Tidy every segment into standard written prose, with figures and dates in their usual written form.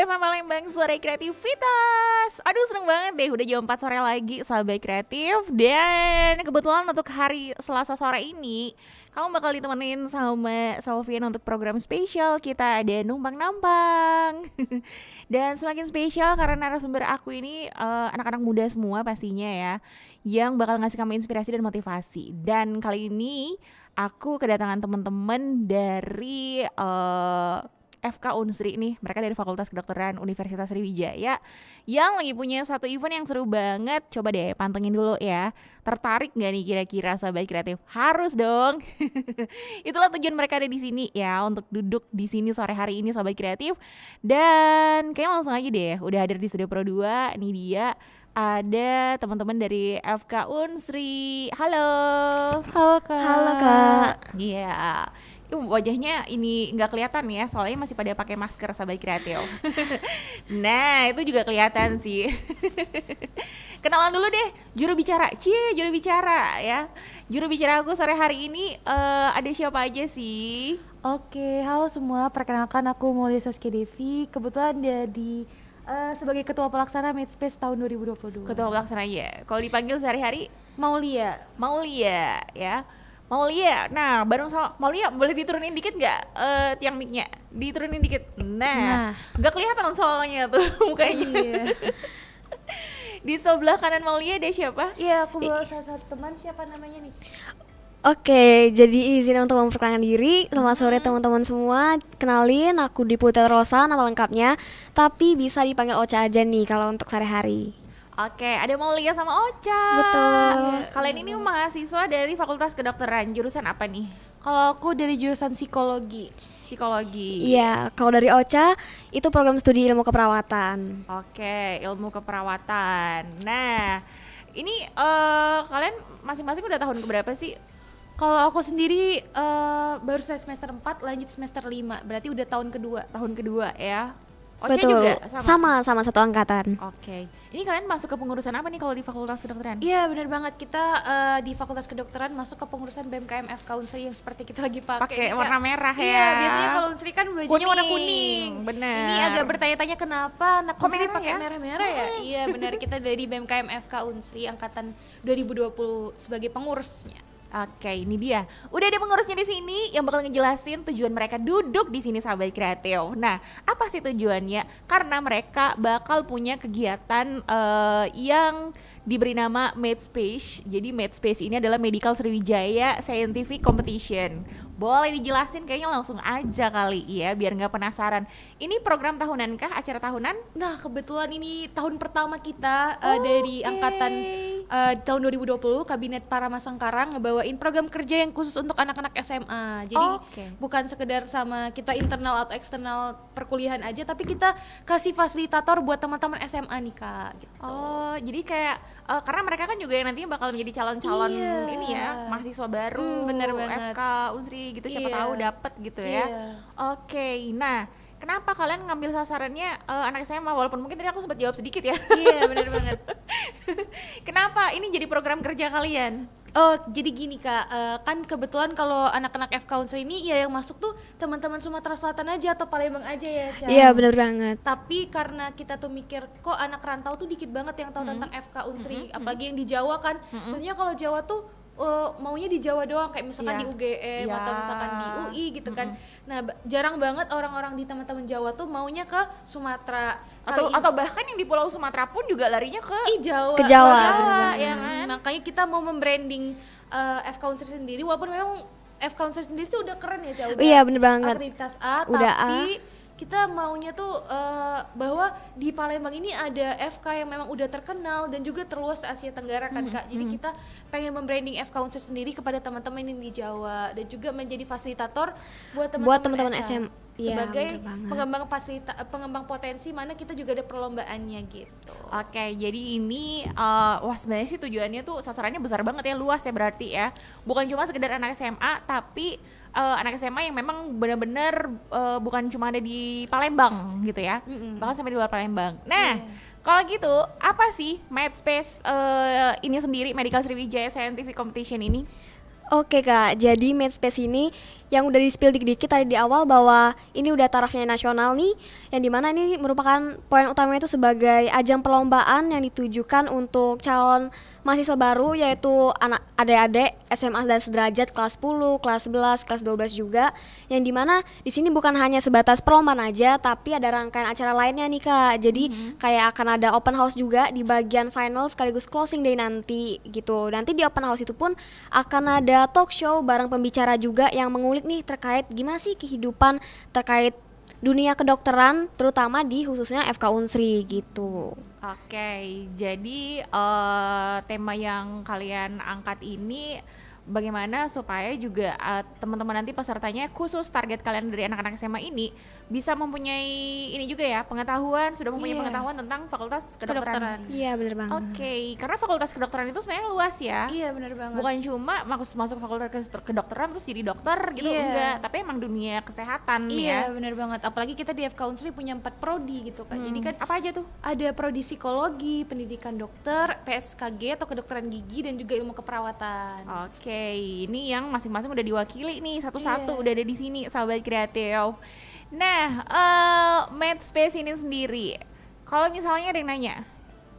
FM Palembang, Suara Kreativitas. Aduh seneng banget deh, udah jam 4 sore lagi Sahabat Kreatif. Dan kebetulan untuk hari Selasa sore ini kamu bakal ditemenin sama Salvian untuk program spesial. Kita ada Numpang Nampang. Dan semakin spesial karena narasumber aku ini anak-anak muda semua pastinya ya, yang bakal ngasih kamu inspirasi dan motivasi. Dan kali ini aku kedatangan teman-teman dari FK Unsri nih, mereka dari Fakultas Kedokteran Universitas Sriwijaya yang lagi punya satu event yang seru banget. Coba deh pantengin dulu ya. Tertarik nggak nih kira-kira Sahabat Kreatif? Harus dong. Itulah tujuan mereka ada di sini ya, untuk duduk di sini sore hari ini Sahabat Kreatif. Dan kayaknya langsung aja deh, udah hadir di Studio Pro 2. Nih dia ada teman-teman dari FK Unsri. Halo. Halo Kak. Halo Kak. Iya. Wajahnya ini nggak kelihatan ya, soalnya masih pada pakai masker Sahabat Kreatif. Nah itu juga kelihatan sih. Kenalan dulu deh, juru bicara ya. Juru bicara aku sore hari ini ada siapa aja sih? Oke, halo semua. Perkenalkan aku Maulia Saskia Devi. Kebetulan jadi sebagai Ketua Pelaksana Medspace tahun 2022. Ketua pelaksana ya. Kalau dipanggil sehari-hari Maulia ya. Maulia, nah bareng sama Maulia boleh diturunin dikit nggak tiang mic-nya? Diturunin dikit. Nah, nggak kelihatan soalnya tuh mukanya. Iya. Di sebelah kanan Maulia ada siapa? Iya, aku bawa salah satu teman. Siapa namanya nih? Oke, jadi izin untuk memperkenalkan diri. Selamat sore teman-teman semua. Kenalin, aku Diputra Rosa, nama lengkapnya. Tapi bisa dipanggil Ocha aja nih kalau untuk sehari-hari. Oke, ada Maulia sama Ocha. Betul. Kalian ini mahasiswa dari Fakultas Kedokteran, jurusan apa nih? Kalau aku dari jurusan psikologi. Psikologi. Iya, kalau dari Ocha itu program studi ilmu keperawatan. Oke, ilmu keperawatan. Nah, ini kalian masing-masing udah tahun keberapa sih? Kalau aku sendiri baru selesai semester 4, lanjut semester 5. Berarti udah tahun kedua. Tahun kedua ya. Ocha Betul. juga Sama satu angkatan. Oke. Ini kalian masuk ke pengurusan apa nih kalau di Fakultas Kedokteran? Iya benar banget, kita di Fakultas Kedokteran masuk ke pengurusan BMKM FK Unsri yang seperti kita lagi Pakai pakai. warna merah ya. Iya, biasanya kalau Unsri kan bajunya warna kuning. Bener. Ini agak bertanya-tanya kenapa anak Kok Unsri merah pakai ya? merah-merah ya? Iya benar, kita dari BMKM FK Unsri angkatan 2020 sebagai pengurusnya. Oke, ini dia. Udah ada pengurusnya di sini yang bakal ngejelasin tujuan mereka duduk di sini Sahabat Kreatif. Nah, apa sih tujuannya? Karena mereka bakal punya kegiatan yang diberi nama Medspace. Jadi Medspace ini adalah Medical Sriwijaya Scientific Competition. Boleh dijelasin kayaknya langsung aja kali ya, biar nggak penasaran. Ini program tahunan kah? Acara tahunan? Nah, kebetulan ini tahun pertama kita dari angkatan tahun 2020, Kabinet Paramasangkara ngebawain program kerja yang khusus untuk anak-anak SMA. Jadi bukan sekedar sama kita internal atau eksternal perkuliahan aja, tapi kita kasih fasilitator buat teman-teman SMA nih Kak. Gitu. Oh, jadi kayak karena mereka kan juga yang nantinya bakal menjadi calon-calon ini ya, mahasiswa baru, bener banget. FK Unsri gitu, siapa tahu dapet gitu ya. Oke, nah kenapa kalian ngambil sasarannya anak SMA, walaupun mungkin tadi aku sempat jawab sedikit ya. Iya, bener banget. Kenapa ini jadi program kerja kalian? Oh, jadi gini Kak, kan kebetulan kalau anak-anak FK Unsri ini ya yang masuk tuh teman-teman Sumatera Selatan aja atau Palembang aja ya, Ca. Iya, bener banget. Tapi karena kita tuh mikir kok anak rantau tuh dikit banget yang tahu tentang FK Unsri, apalagi yang di Jawa kan. Tentunya kalau Jawa tuh maunya di Jawa doang, kayak misalkan di UGM atau misalkan di UI gitu kan. Nah, jarang banget orang-orang di teman-teman Jawa tuh maunya ke Sumatera. Atau bahkan yang di Pulau Sumatera pun juga larinya ke Jawa. Ke Jawa, ya kan? Makanya kita mau membranding FK Unsri sendiri, walaupun memang FK Unsri sendiri tuh udah keren ya, Ca. Iya, bener banget. Akreditas A, Udah tapi kita maunya tuh bahwa di Palembang ini ada FK yang memang udah terkenal dan juga terluas Asia Tenggara kan Kak. Jadi kita pengen membranding FK Unsri sendiri kepada teman-teman yang di Jawa dan juga menjadi fasilitator buat teman-teman SMA. Sebagai pengembang potensi, mana kita juga ada perlombaannya gitu. Oke, jadi ini wah sebenarnya sih tujuannya tuh sasarannya besar banget ya, luas ya berarti ya. Bukan cuma sekedar anak SMA, tapi anak SMA yang memang benar-benar bukan cuma ada di Palembang gitu ya, bahkan sampai di luar Palembang. Nah, kalau gitu apa sih Medspace ini sendiri, Medical Sriwijaya Scientific Competition ini? Oke Kak, jadi Medspace ini yang udah di-spill dikit-dikit tadi di awal bahwa ini udah tarafnya nasional nih, yang dimana ini merupakan poin utamanya itu sebagai ajang perlombaan yang ditujukan untuk calon mahasiswa baru, yaitu anak adik-adik SMA dan sederajat kelas 10, kelas 11, kelas 12 juga, yang dimana di sini bukan hanya sebatas perlombaan aja, tapi ada rangkaian acara lainnya nih Kak. Jadi kayak akan ada open house juga di bagian final sekaligus closing day nanti gitu. Nanti di open house itu pun akan ada talk show bareng pembicara juga yang mengulik nih terkait gimana sih kehidupan terkait dunia kedokteran, terutama di khususnya FK Unsri gitu. Oke, jadi tema yang kalian angkat ini bagaimana supaya juga teman-teman nanti pesertanya, khusus target kalian dari anak-anak SMA ini bisa mempunyai ini juga ya, pengetahuan, sudah mempunyai pengetahuan tentang fakultas kedokteran. Iya benar banget. Oke, karena fakultas kedokteran itu sebenarnya luas ya. Iya benar banget. Bukan cuma masuk fakultas kedokteran terus jadi dokter gitu, enggak, tapi emang dunia kesehatan ya. Iya benar banget. Apalagi kita di FK Unsri punya 4 prodi gitu Kak. Jadi kan Apa aja tuh? ada prodi psikologi, pendidikan dokter, PSKG atau kedokteran gigi, dan juga ilmu keperawatan. Oke, ini yang masing-masing udah diwakili nih satu-satu, udah ada di sini sahabat kreatif. Nah, Medspace ini sendiri, kalau misalnya ada yang nanya,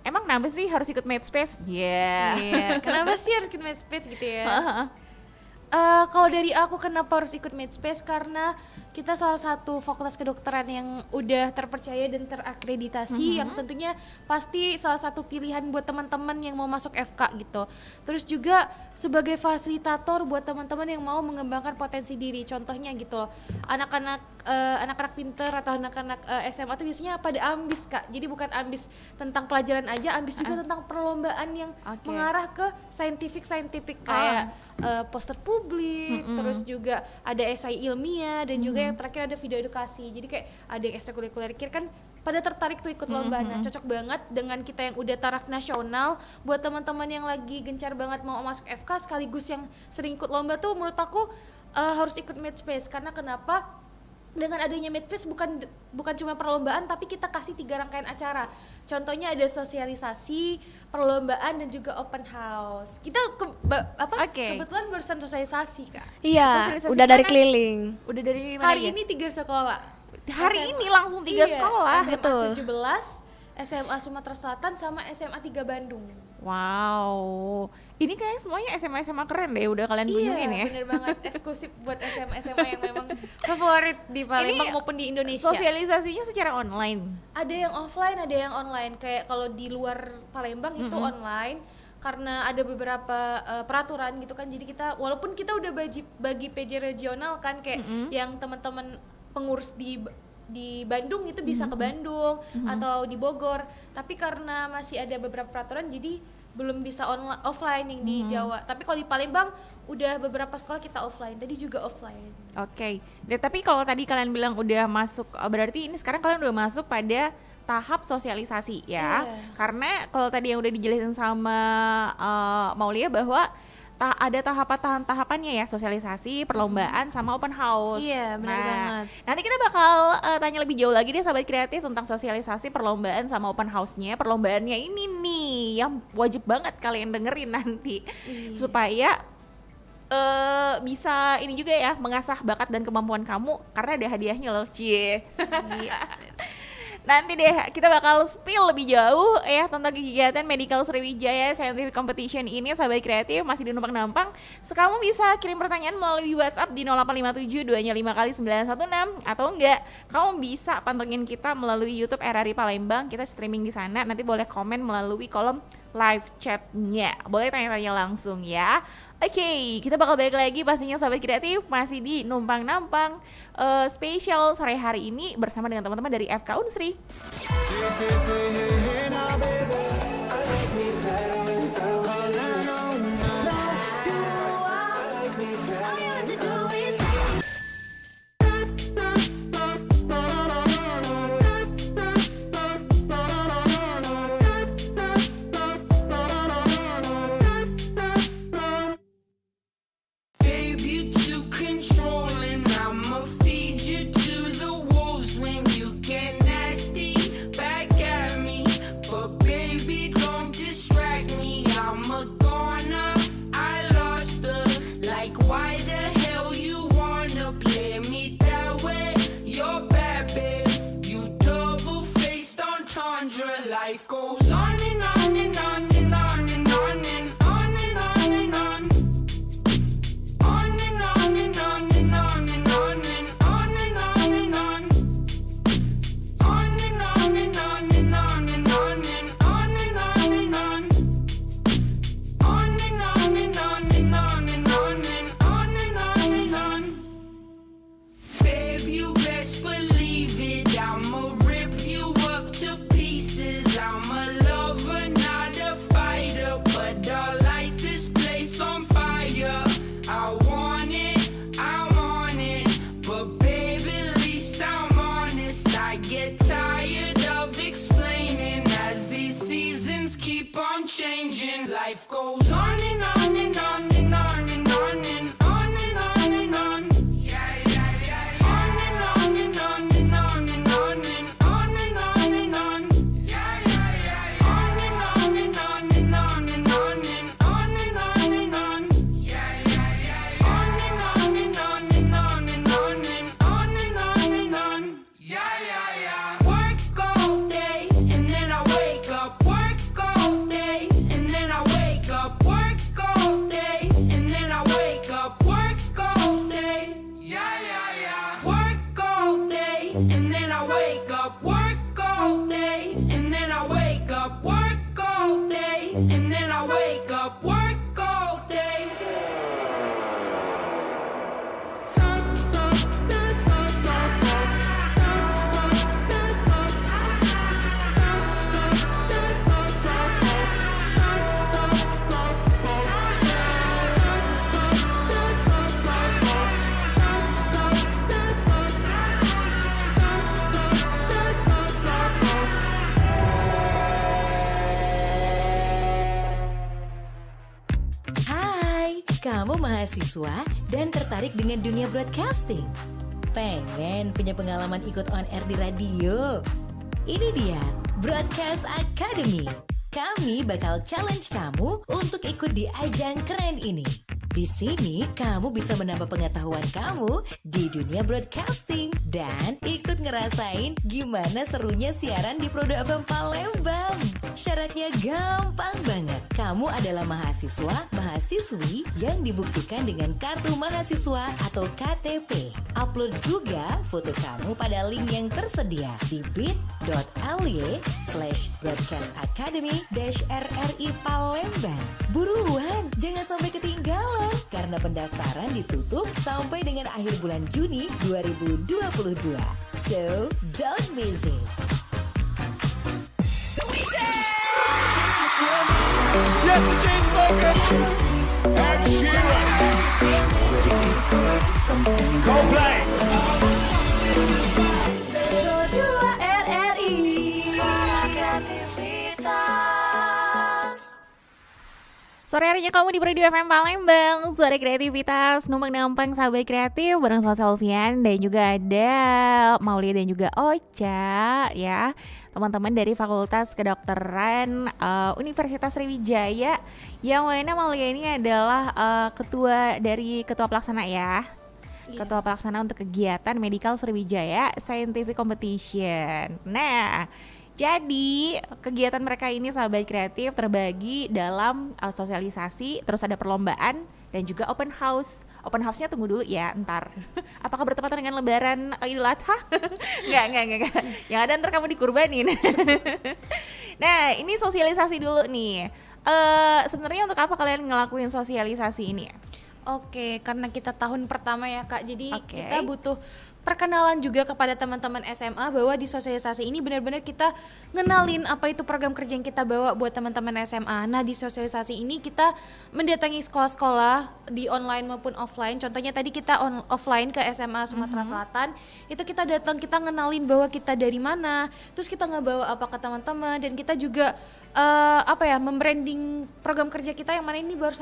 emang kenapa sih harus ikut Medspace? Iya. Kenapa sih harus ikut Medspace gitu ya? Kalau dari aku kenapa harus ikut Medspace, karena kita salah satu fakultas kedokteran yang udah terpercaya dan terakreditasi, yang tentunya pasti salah satu pilihan buat teman-teman yang mau masuk FK gitu. Terus juga sebagai fasilitator buat teman-teman yang mau mengembangkan potensi diri. Contohnya gitu, anak-anak pinter atau anak-anak SMA tuh biasanya pada ambis Kak. Jadi bukan ambis tentang pelajaran aja, ambis juga tentang perlombaan yang mengarah ke scientific kayak poster publik, terus juga ada esai ilmiah, dan juga yang terakhir ada video edukasi. Jadi kayak ada yang ekstrakurikuler kan pada tertarik tuh ikut lomba. Nah cocok banget dengan kita yang udah taraf nasional. Buat teman-teman yang lagi gencar banget mau masuk FK sekaligus yang sering ikut lomba tuh, menurut aku harus ikut Medspace. Karena kenapa? Dengan adanya Medspace bukan cuma perlombaan, tapi kita kasih 3 rangkaian acara. Contohnya ada sosialisasi, perlombaan, dan juga open house. Kita kebetulan barusan sosialisasi Kak. Iya, Sosialisasi udah dari mana? keliling. Udah dari mana Hari ya? ini 3 sekolah. Hari ini langsung 3 sekolah. SMA Betul. 17, SMA Sumatera Selatan, sama SMA 3 Bandung. Wow, ini kayak semuanya SMA keren deh, udah kalian kunjungin ya. Iya, bener banget, eksklusif buat SMA yang memang favorit di Palembang maupun di Indonesia. Sosialisasinya secara online. Ada yang offline, ada yang online. Kayak kalau di luar Palembang itu online, karena ada beberapa peraturan gitu kan. Jadi kita, walaupun kita udah bagi PJ regional kan, kayak yang teman-teman pengurus di Bandung itu bisa ke Bandung atau di Bogor, tapi karena masih ada beberapa peraturan jadi belum bisa offline yang di Jawa. Tapi kalau di Palembang udah beberapa sekolah kita offline, tadi juga offline. Oke. Tapi kalau tadi kalian bilang udah masuk, berarti ini sekarang kalian udah masuk pada tahap sosialisasi ya. Karena kalau tadi yang udah dijelasin sama Maulia bahwa ada tahapannya ya, sosialisasi, perlombaan, sama open house. Iya, benar banget. Nanti kita bakal tanya lebih jauh lagi deh sahabat kreatif tentang sosialisasi, perlombaan, sama open house-nya. Perlombaannya ini nih yang wajib banget kalian dengerin nanti, supaya bisa ini juga ya, mengasah bakat dan kemampuan kamu, karena ada hadiahnya loh, cie. Nanti deh kita bakal spill lebih jauh ya tentang kegiatan Medical Sriwijaya Scientific Competition ini sahabat kreatif, masih di numpang-nampang. Kamu bisa kirim pertanyaan melalui WhatsApp di 0857 225 916, atau enggak kamu bisa pantengin kita melalui YouTube RRI Palembang, kita streaming di sana. Nanti boleh komen melalui kolom live chatnya, boleh tanya-tanya langsung ya. Oke, kita bakal balik lagi pastinya sahabat kreatif, masih di numpang-nampang spesial sore hari ini bersama dengan teman-teman dari FK Unsri. Feed you to the wolves when you get nasty back at me. give, you best believe it. I'ma rip you up to pieces. I'm a lover, not a fighter, but I'll light this place on fire. I want it, I'm on it, but baby, at least I'm honest. I get tired of explaining as these seasons keep on changing. Life goes on and on and on and on and on and on and on and on. Yeah, yeah, yeah, yeah. On and on and on and on and on and on and on and on. Yeah, yeah, yeah, yeah. On and on and on and on and on and on and on and on. Yeah, yeah, yeah, yeah. On and on and on and on and on and on and on and on. Yeah, yeah, yeah. Work all day and then I wake up. Work all day and then I wake up. Work all day and then I wake up. Work all day. Yeah, yeah, yeah. Work all day and then I wake up. Work all day and then I wake up. Work all day and then I wake up. Work all day. Hai, kamu mahasiswa dan tertarik dengan dunia broadcasting? Pengen punya pengalaman ikut on air di radio? Ini dia Broadcast Academy. Kami bakal challenge kamu untuk ikut di ajang keren ini. Di sini kamu bisa menambah pengetahuan kamu di dunia broadcasting dan ikut ngerasain gimana serunya siaran di Prodo FM Palembang. Syaratnya gampang banget. Kamu adalah mahasiswi yang dibuktikan dengan kartu mahasiswa atau KTP. Upload juga foto kamu pada link yang tersedia di bit.ly/broadcastacademy-RRI Palembang. Buruan, jangan sampai ketinggalan karena pendaftaran ditutup sampai dengan akhir bulan Juni 2022. So, don't miss it. Ed Sheeran. Coldplay. RRI Suara Kreativitas. Sore harinya kamu di Radio FM Palembang, Suara Kreativitas, numpang-numpang sahabat kreatif bareng sama Selvian dan juga ada Maulia dan juga Ocha ya. Teman-teman dari Fakultas Kedokteran Universitas Sriwijaya, yang mana Maulia ini adalah ketua pelaksana ya. Ketua pelaksana untuk kegiatan Medical Sriwijaya Scientific Competition. Nah, jadi kegiatan mereka ini sahabat kreatif terbagi dalam sosialisasi, terus ada perlombaan dan juga open house. Open house-nya tunggu dulu ya, ntar. Apakah bertepatan dengan Lebaran Idul Adha? Enggak. Yang ada ntar kamu dikurbanin. Nah, ini sosialisasi dulu nih. Sebenarnya untuk apa kalian ngelakuin sosialisasi ini? Oke, karena kita tahun pertama ya Kak, jadi kita butuh perkenalan juga kepada teman-teman SMA bahwa di sosialisasi ini benar-benar kita ngenalin apa itu program kerja yang kita bawa buat teman-teman SMA. Nah, di sosialisasi ini kita mendatangi sekolah-sekolah di online maupun offline. Contohnya tadi kita offline ke SMA Sumatera Selatan. Itu kita datang, kita ngenalin bahwa kita dari mana, terus kita ngebawa apa ke teman-teman, dan kita juga membranding program kerja kita yang mana ini baru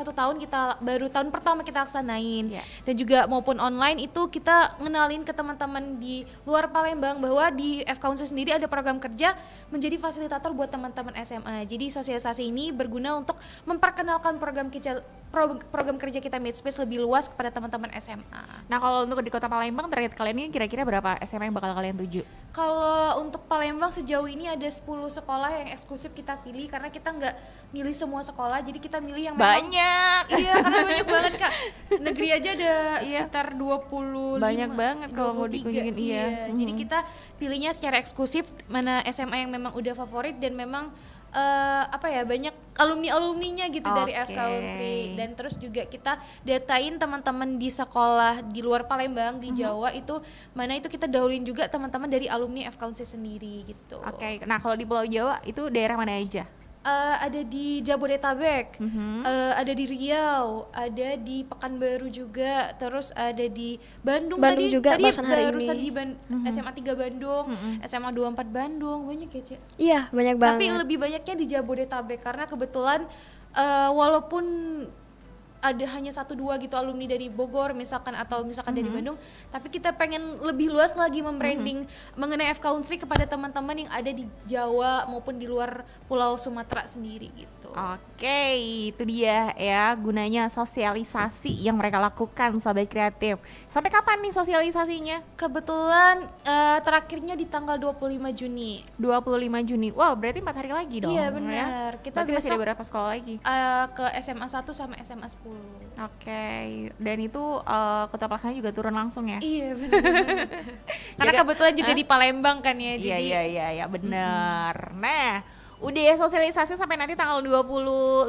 tahun pertama kita laksanain. Dan juga maupun online itu kita ngenalin ke teman-teman di luar Palembang bahwa di F-Council sendiri ada program kerja menjadi fasilitator buat teman-teman SMA. Jadi sosialisasi ini berguna untuk memperkenalkan program kerja kita Medspace lebih luas kepada teman-teman SMA. Nah, kalau untuk di Kota Palembang target kalian ini kira-kira berapa SMA yang bakal kalian tuju? Kalau untuk Palembang sejauh ini ada 10 sekolah yang eksklusif kita pilih karena kita nggak milih semua sekolah, jadi kita milih yang memang banyak. Iya, karena banyak banget Kak. Negeri aja ada sekitar 25. Banyak banget kalau mau dikunjungin. Iya. Jadi kita pilihnya secara eksklusif mana SMA yang memang udah favorit dan memang banyak alumninya gitu dari Oke. FK Unsri. Dan terus juga kita datain teman-teman di sekolah di luar Palembang di Jawa itu mana itu kita dahuluin juga teman-teman dari alumni FK Unsri sendiri gitu. Oke, nah kalau di Pulau Jawa itu daerah mana aja? Ada di Jabodetabek, ada di Riau, ada di Pekanbaru juga, terus ada di Bandung, Bandung juga tadi barusan hari barusan ini. di SMA 3 Bandung, SMA 24 Bandung, banyak ya Cik. Iya, banyak Tapi banget. lebih banyaknya di Jabodetabek karena kebetulan walaupun ada hanya 1-2 gitu alumni dari Bogor misalkan atau misalkan dari Bandung, tapi kita pengen lebih luas lagi membranding mengenai FK Unsri kepada teman-teman yang ada di Jawa maupun di luar Pulau Sumatera sendiri gitu. Oke, itu dia ya gunanya sosialisasi yang mereka lakukan Sobat Kreatif. Sampai kapan nih sosialisasinya? Kebetulan terakhirnya di tanggal 25 Juni. 25 Juni. Wow, berarti 4 hari lagi dong. Iya ya? benar. Kita Berarti masih ada besok berapa sekolah lagi? ke SMA 1 sama SMA 10. Oke, dan itu ketua pelaksana juga turun langsung ya? Iya benar. Karena Jaga- kebetulan juga di Palembang kan ya. Iya, Jadi iya, bener. Nah, udah sosialisasi sampai nanti tanggal 25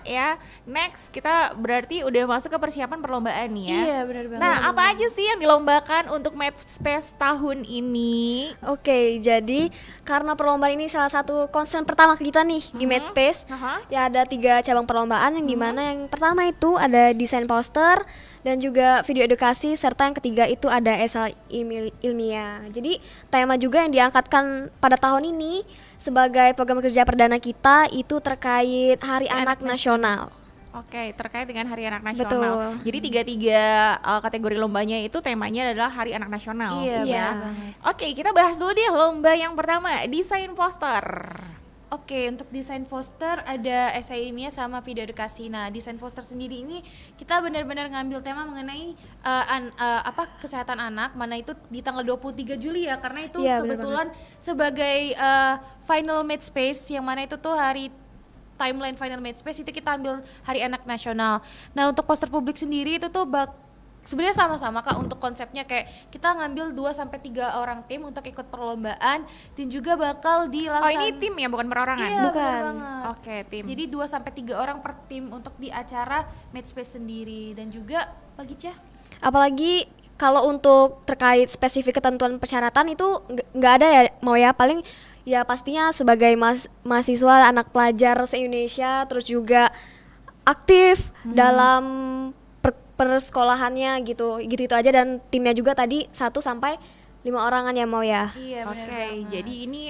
ya. Next, kita berarti udah masuk ke persiapan perlombaan nih ya. Iya benar banget. Nah, apa aja sih yang dilombakan untuk Mathspace tahun ini? Oke, jadi karena perlombaan ini salah satu concern pertama kita nih di Mathspace. Ya ada 3 cabang perlombaan yang dimana yang pertama itu ada desain poster dan juga video edukasi serta yang ketiga itu ada esai ilmiah. Jadi tema juga yang diangkatkan pada tahun ini sebagai program kerja perdana kita itu terkait Hari Anak Nasional. Oke, terkait dengan Hari Anak Nasional. Betul. Jadi tiga kategori lombanya itu temanya adalah Hari Anak Nasional. Iya, ya. benar banget. Oke, kita bahas dulu deh lomba yang pertama, desain poster. Oke, untuk desain poster ada esai ilmiah sama video edukasi. Nah, desain poster sendiri ini kita benar-benar ngambil tema mengenai kesehatan anak, mana itu di tanggal 23 Juli ya, karena itu Iya, benar kebetulan sebagai final Mathspace yang mana itu tuh hari timeline final Mathspace itu kita ambil Hari Anak Nasional. Nah, untuk poster publik sendiri itu tuh sebenarnya sama-sama Kak untuk konsepnya kayak kita ngambil 2-3 orang tim untuk ikut perlombaan dan juga bakal Oh, dilaksanakan. ini tim ya, bukan perorangan? Iya, Bukan. benar banget. Oke, tim. Jadi 2-3 orang per tim untuk di acara Mathspace sendiri dan juga pagi Cah. Apalagi kalau untuk terkait spesifik ketentuan persyaratan itu nggak ada ya mau ya, paling ya pastinya sebagai mahasiswa anak pelajar se-Indonesia terus juga aktif dalam persekolahannya gitu aja, dan timnya juga tadi 1-5 orangan ya mau ya. Iya benar Oke, banget. jadi ini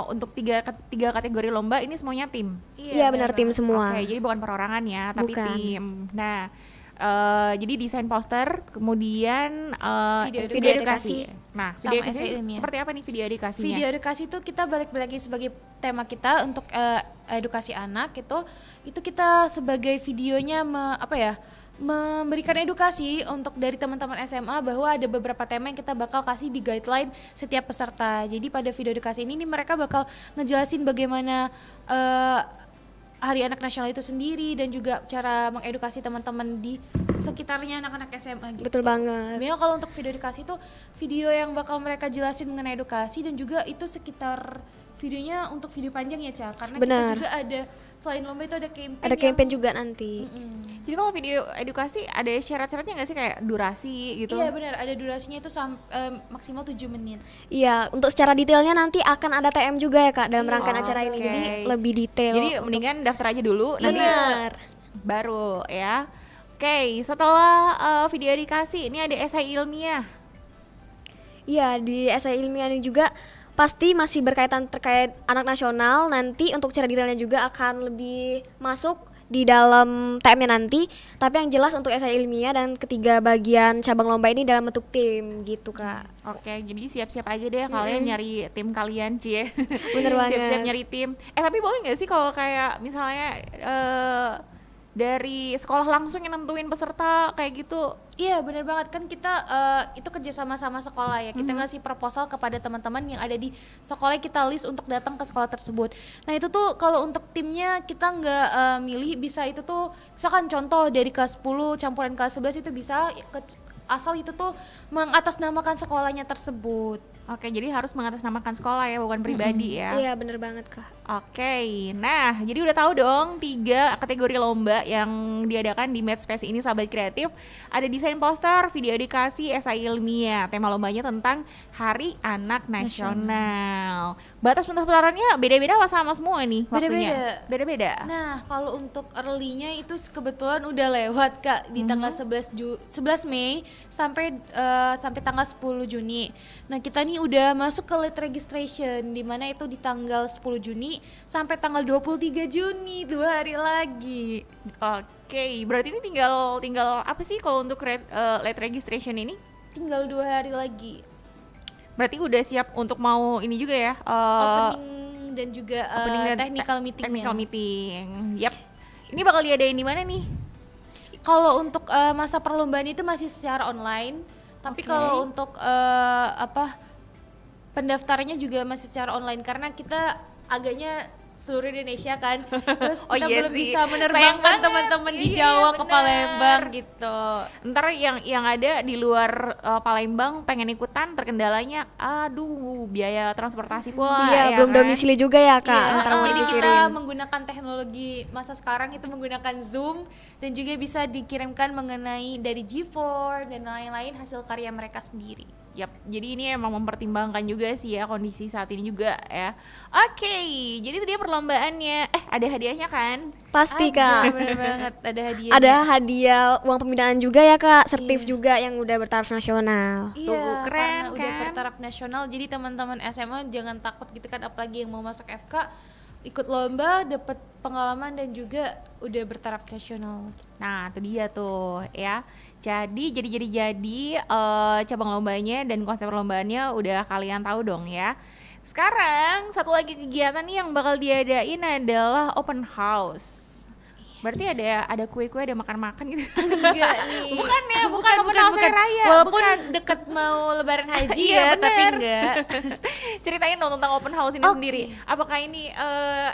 untuk tiga kategori lomba ini semuanya tim. Iya benar, tim banget. semua. Oke, jadi bukan perorangan ya, tapi Bukan. tim. Nah, jadi desain poster, kemudian Video edukasi. Nah, Sama video edukasi esai ilmiah. seperti apa nih video edukasinya? Video edukasi itu kita balik lagi sebagai tema kita untuk edukasi anak itu kita sebagai videonya memberikan edukasi untuk dari teman-teman SMA bahwa ada beberapa tema yang kita bakal kasih di guideline setiap peserta. Jadi pada video edukasi ini mereka bakal ngejelasin bagaimana Hari Anak Nasional itu sendiri dan juga cara mengedukasi teman-teman di sekitarnya anak-anak SMA gitu. Betul banget. Memang kalau untuk video edukasi itu video yang bakal mereka jelasin mengenai edukasi dan juga itu sekitar videonya untuk video panjang ya Ca, karena Benar. kita juga ada selain lomba itu ada campaign. Ada campaign juga nanti. Jadi kalau video edukasi ada syarat-syaratnya nggak sih kayak durasi gitu? Iya benar, ada durasinya itu maksimal 7 menit. Iya, untuk secara detailnya nanti akan ada TM juga ya Kak dalam rangkaian acara ini. Oke. Jadi lebih detail. Jadi mendingan daftar aja dulu, nanti Benar. baru ya. Oke, setelah video edukasi ini ada esai ilmiah. Iya, di esai ilmiah ini juga pasti masih berkaitan terkait anak nasional. Nanti untuk cara detailnya juga akan lebih masuk di dalam TM-nya nanti. Tapi yang jelas untuk esai ilmiah dan ketiga bagian cabang lomba ini dalam bentuk tim gitu Kak. Oke, jadi siap-siap aja deh kalian nyari tim kalian, Cie. Bener banget. Siap-siap nyari tim. Tapi boleh nggak sih kalau kayak misalnya dari sekolah langsung yang nentuin peserta kayak gitu? Iya benar banget, kan kita itu kerja sama sekolah ya, kita ngasih proposal kepada teman-teman yang ada di sekolah, kita list untuk datang ke sekolah tersebut. Nah itu tuh kalau untuk timnya kita nggak milih, bisa itu tuh misalkan contoh dari kelas 10 campuran kelas 11 itu bisa asal itu tuh mengatasnamakan sekolahnya tersebut. Oke, jadi harus mengatasnamakan sekolah ya, bukan pribadi ya. Iya, bener banget Kak. Oke, nah jadi udah tahu dong 3 kategori lomba yang diadakan di Madspace ini sahabat kreatif. Ada desain poster, video edukasi, esai ilmiah. Tema lombanya tentang Hari Anak Nasional. Batas pendaftarannya beda-beda apa sama semua nih waktunya? Beda-beda. Nah, kalau untuk early-nya itu kebetulan udah lewat Kak di tanggal 11 Mei sampai tanggal 10 Juni. Nah, kita nih udah masuk ke late registration di mana itu di tanggal 10 Juni sampai tanggal 23 Juni, 2 hari lagi. Oke, berarti ini tinggal apa sih kalau untuk late registration ini? Tinggal 2 hari lagi. Berarti udah siap untuk mau ini juga ya? Opening dan juga Opening dan technical meeting-nya. Technical meeting. Yap. Ini bakal diadain di mana nih? Kalau untuk masa perlombaan itu masih secara online, tapi kalau untuk pendaftarannya juga masih secara online karena kita agaknya seluruh Indonesia kan, terus kita iya belum sih. bisa Sayang menerbangkan banget. teman-teman di Iya, Jawa ke bener. Palembang gitu. Ntar yang ada di luar Palembang pengen ikutan terkendalanya, aduh biaya transportasi pula. Iya, ya belum kan? domisili juga ya Kak. Iya, Antara mau jadi kita dikirim. menggunakan teknologi masa sekarang itu menggunakan Zoom dan juga bisa dikirimkan mengenai dari G4 dan lain-lain hasil karya mereka sendiri. Yap, jadi ini emang mempertimbangkan juga sih ya kondisi saat ini juga ya. Oke, jadi itu dia perlombaannya. Ada hadiahnya kan? Pasti Ada, Kak. bener banget ada hadiah. Ada hadiah uang pembinaan juga ya Kak, sertif Iya. juga yang udah bertaraf nasional. Iya, Tuh, keren karena udah kan? bertaraf nasional. Jadi teman-teman SMA jangan takut gitu kan, apalagi yang mau masuk FK ikut lomba, dapat pengalaman dan juga udah bertaraf nasional. Nah, itu dia tuh ya. Jadi cabang lombanya dan konsep lombaannya udah kalian tahu dong ya. Sekarang satu lagi kegiatan nih yang bakal diadain adalah open house. Berarti ada kue-kue, ada makan-makan gitu. Enggak nih. Bukan ya, bukan open house hari raya. Walaupun bukan. deket mau lebaran haji Iya, ya, tapi bener. enggak. Ceritain dong tentang open house ini Oke. sendiri. Apakah ini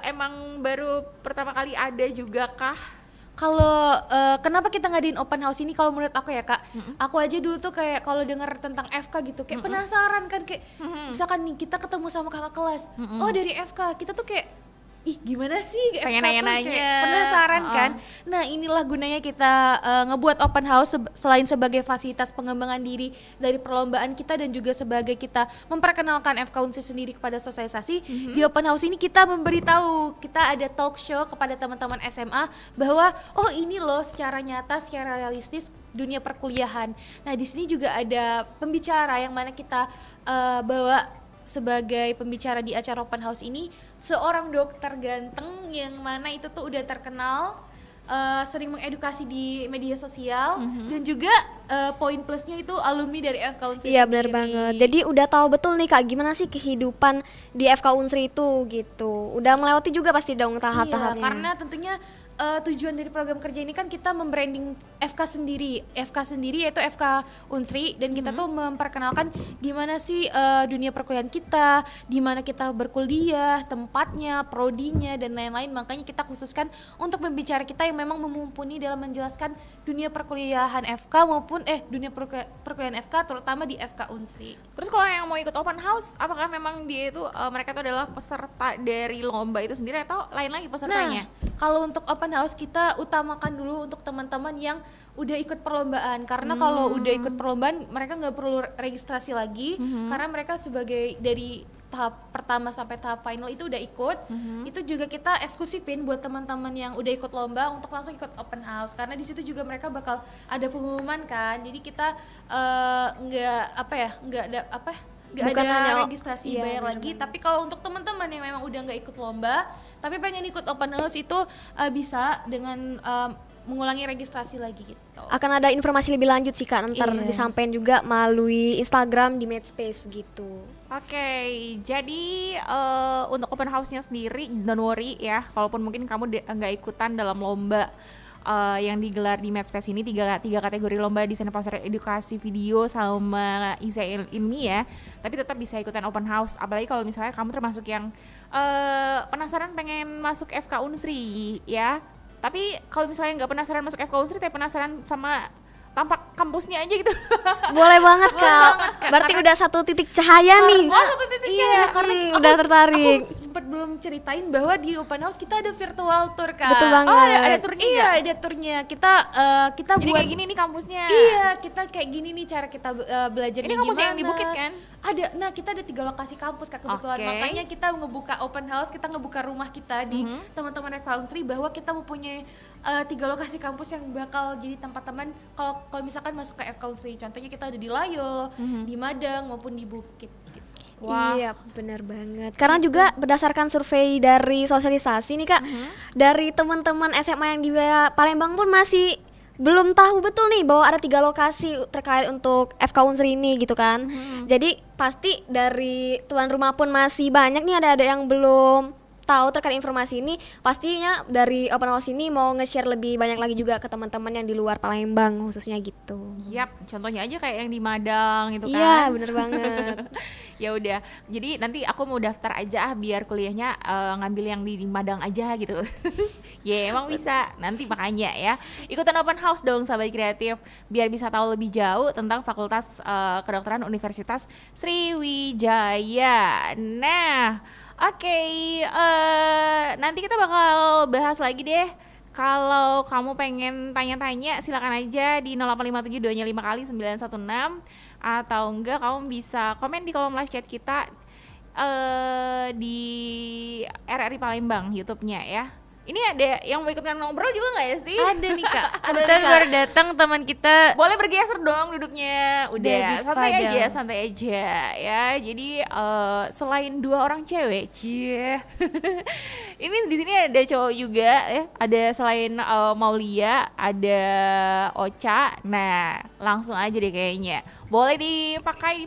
emang baru pertama kali ada juga kah? Kalau kenapa kita ngadain open house ini, kalau menurut aku ya Kak, aku aja dulu tuh kayak kalau dengar tentang FK gitu kayak penasaran kan, kayak misalkan nih kita ketemu sama kakak kelas, oh dari FK, kita tuh kayak ih gimana sih Pengen FK tuh, nanya-nanya. kayak penasaran kan. Nah inilah gunanya kita ngebuat open house selain sebagai fasilitas pengembangan diri dari perlombaan kita dan juga sebagai kita memperkenalkan FK Unsri sendiri kepada sosialisasi. Di open house ini kita memberitahu, kita ada talk show kepada teman-teman SMA bahwa oh ini loh secara nyata, secara realistis dunia perkuliahan. Nah di sini juga ada pembicara yang mana kita bawa sebagai pembicara di acara open house ini, seorang dokter ganteng yang mana itu tuh udah terkenal, sering mengedukasi di media sosial, dan juga poin plusnya itu alumni dari FK Unsri Iya benar sendiri. banget. Jadi udah tahu betul nih Kak gimana sih kehidupan di FK Unsri itu gitu. Udah melewati juga pasti dong tahap-tahapnya. Iya, karena tentunya tujuan dari program kerja ini kan kita membranding FK sendiri yaitu FK Unsri, dan kita tuh memperkenalkan gimana sih dunia perkuliahan kita, di mana kita berkuliah, tempatnya, prodinya dan lain-lain. Makanya kita khususkan untuk pembicara kita yang memang mumpuni dalam menjelaskan dunia perkuliahan FK maupun dunia perkuliahan FK, terutama di FK Unsri. Terus kalau yang mau ikut open house, apakah memang dia itu mereka itu adalah peserta dari lomba itu sendiri atau lain lagi pesertanya? Nah, kalau untuk open house kita utamakan dulu untuk teman-teman yang udah ikut perlombaan, karena kalau udah ikut perlombaan mereka nggak perlu registrasi lagi, karena mereka sebagai dari tahap pertama sampai tahap final itu udah ikut. Itu juga kita eksklusifin buat teman-teman yang udah ikut lomba untuk langsung ikut open house, karena di situ juga mereka bakal ada pengumuman kan. Jadi kita nggak Bukan ada hanya- registrasi iya, bayar bener lagi. banget. Tapi kalau untuk teman-teman yang memang udah nggak ikut lomba tapi pengen ikut open house itu bisa dengan mengulangi registrasi lagi gitu. Akan ada informasi lebih lanjut sih Kak, ntar Iya. disampaikan juga melalui Instagram di Madspace gitu. Oke, jadi untuk open house-nya sendiri, don't worry ya, kalaupun mungkin kamu nggak ikutan dalam lomba yang digelar di Madspace ini, tiga kategori lomba, desain poster, edukasi video sama esai ilmiah, tapi tetap bisa ikutan open house. Apalagi kalau misalnya kamu termasuk yang penasaran pengen masuk FK Unsri ya. Tapi kalau misalnya nggak penasaran masuk FK Unsri tapi penasaran sama tampak kampusnya aja gitu. Boleh banget Kak. Berarti udah satu titik cahaya nih. Iya, karena Udah tertarik. aku sempat belum ceritain bahwa di open house kita ada virtual tour, Kak. Betul banget. Oh, ada turnya. Iya, nggak? ada turnya. Kita Jadi buat kayak gini nih kampusnya. Iya, kita kayak gini nih cara kita belajar. Ini kampus yang di Bukit kan? Ada. Nah, kita ada 3 lokasi kampus Kak kebetulan. Oke. Makanya kita ngebuka open house, kita ngebuka rumah kita di teman-teman Country bahwa kita mempunyai 3 lokasi kampus yang bakal jadi tempat teman kalau misalkan masuk ke Country. Contohnya kita ada di Layo, di Madang maupun di Bukit gitu. Wah. Iya, benar banget. Karena juga berdasarkan survei dari sosialisasi nih Kak, dari teman-teman SMA yang di wilayah Palembang pun masih belum tahu betul nih bahwa ada 3 lokasi terkait untuk FK Unsri ini gitu kan. Jadi pasti dari tuan rumah pun masih banyak nih ada yang belum tahu terkait informasi ini. Pastinya dari open house ini mau nge-share lebih banyak lagi juga ke teman-teman yang di luar Palembang khususnya gitu. Yap, contohnya aja kayak yang di Madang gitu kan. Iya, bener banget. Ya udah, jadi nanti aku mau daftar aja biar kuliahnya ngambil yang di Madang aja gitu. Ya emang bisa, nanti makanya ya ikutan open house dong sahabat kreatif biar bisa tahu lebih jauh tentang Fakultas Kedokteran Universitas Sriwijaya. Nah, oke, nanti kita bakal bahas lagi deh. Kalau kamu pengen tanya-tanya silakan aja di 0857 2-nya 5 kali 916 atau enggak kamu bisa komen di kolom live chat kita di RRI Palembang YouTube-nya ya. Ini ada yang mau ikutkan ngobrol juga nggak ya sih? Ada nih Kak. Kebetulan baru datang teman kita. Boleh bergeser dong duduknya. Udah David santai Fadel. aja, santai aja ya. Jadi selain 2 orang cewek, cie. Ini di sini ada cowok juga ya. Ada selain Maulia, ada Ocha. Nah, langsung aja deh kayaknya. Boleh dipakai